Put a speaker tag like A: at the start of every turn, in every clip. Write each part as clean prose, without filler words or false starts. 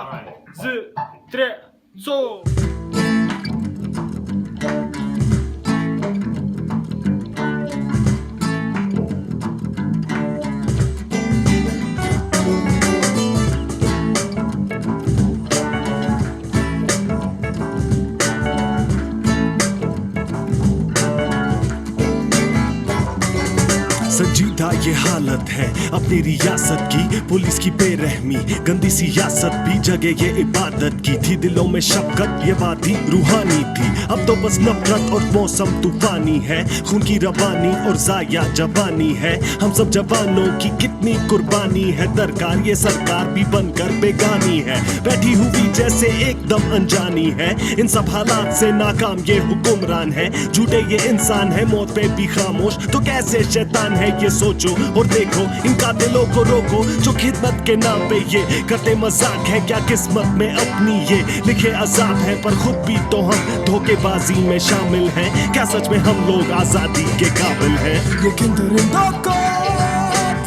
A: 2, 3, zo.
B: संजीदा ये हालत है अपनी रियासत की, पुलिस की बेरहमी गंदी सियासत भी जगह ये इबादत की थी, दिलों में शफकत ये वादी रूहानी थी। अब तो बस नफरत और मौसम तूफानी है, खून की रवानी और जाया जवानी है। हम सब जवानों की कितनी कुर्बानी है, दरकार ये सरकार भी बनकर बेगानी है, बैठी हुई जैसे एकदम अनजानी है। इन सब हालात से नाकाम ये हुक्मरान है, झूठे ये इंसान है, मौत पे भी खामोश तो कैसे शैतान है ये सोचो और देखो। इन कातिलों को रोको जो खिदमत के नाम पे ये करते मजाक है, क्या किस्मत में अपनी ये लिखे अजाब है, पर खुद भी तो हम धोखेबाजी में शामिल हैं। क्या सच में हम लोग आजादी के काबिल हैं?
C: लेकिन दरिंदों को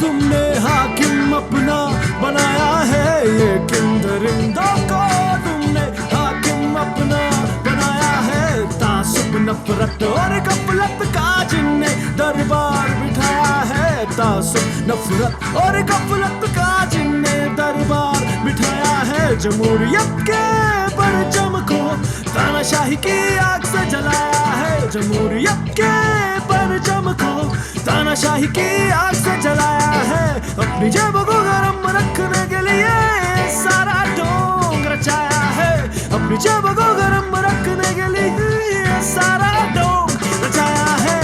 C: तुमने हाकिम अपना बनाया है, लेकिन दरिंदों को तुमने हाकिम अपना बनाया है। तासुब नफरत और गफलत का जिनने दरबार बिठाया है, तासुब नफरत और गफलत का जिनने दरबार बिठाया है। जमहूरियत के परचम को तानाशाही की आग से जलाया है, जमहूरियत के परचम को तानाशाही की आग से जलाया है। अपनी जेब को गरम रखने के लिए सारा ढोंग रचाया है, अपनी जेब को गरम रखने के लिए सारा ढोंग रचाया है।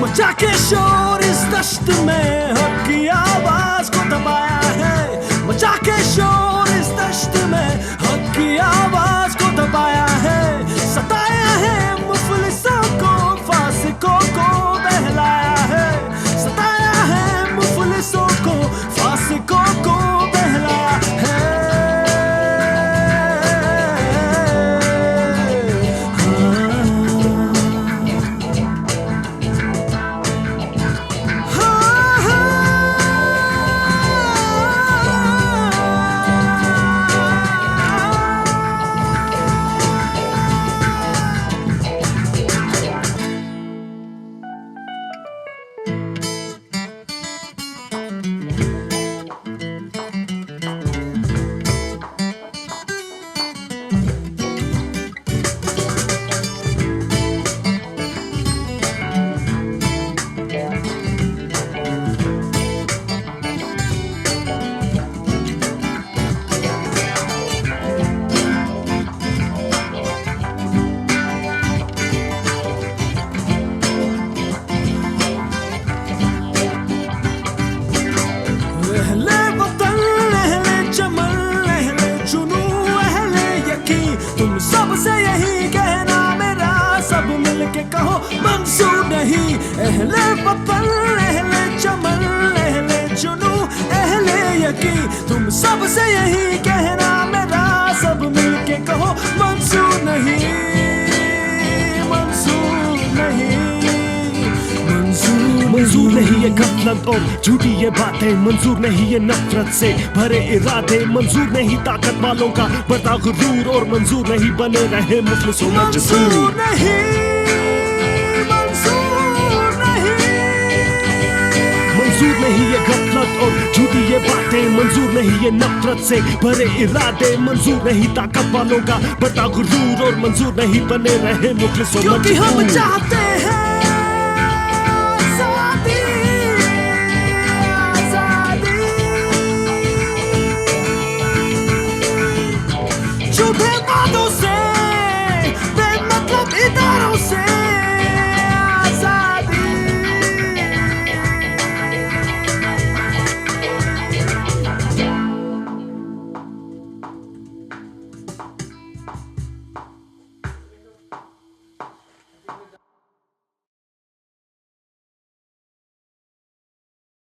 C: मचा के शोर इस दश्त में हक की आवाज को दबाया है, मचा के शोर इस दश्त में हक की आवाज को दबाया है। सताया है मुफलिसों को, फासिकों को बहलाया है, सताया है मुफलिसों को, फासिकों को बहलाया है। तुम सबसे यही कहना मेरा, सब मिलके कहो मंसूर नहीं। अहले वतन, अहले चमन, अहले जुनू, अहले यकीन, तुम सबसे यही कहना मेरा, सब मिलके कहो मंसूर नहीं, मंसूर नहीं,
B: मंजूर नहीं ये गफलत और झूठी ये बातें, मंजूर नहीं ये नफरत से भरे इरादे, मंजूर नहीं ताकत वालों का बढ़ता गुरूर, और मंजूर नहीं बने रहे मुफलिसों में
C: मंजूर नहीं, मंजूर नहीं,
B: मंजूर नहीं ये गफलत और झूठी ये बातें, मंजूर नहीं ये नफरत से भरे इरादे, मंजूर नहीं ताकत वालों का बढ़ता गुरूर, और मंजूर नहीं बने रहे मुफलिसों में।
C: क्योंकि हम चाहते हैं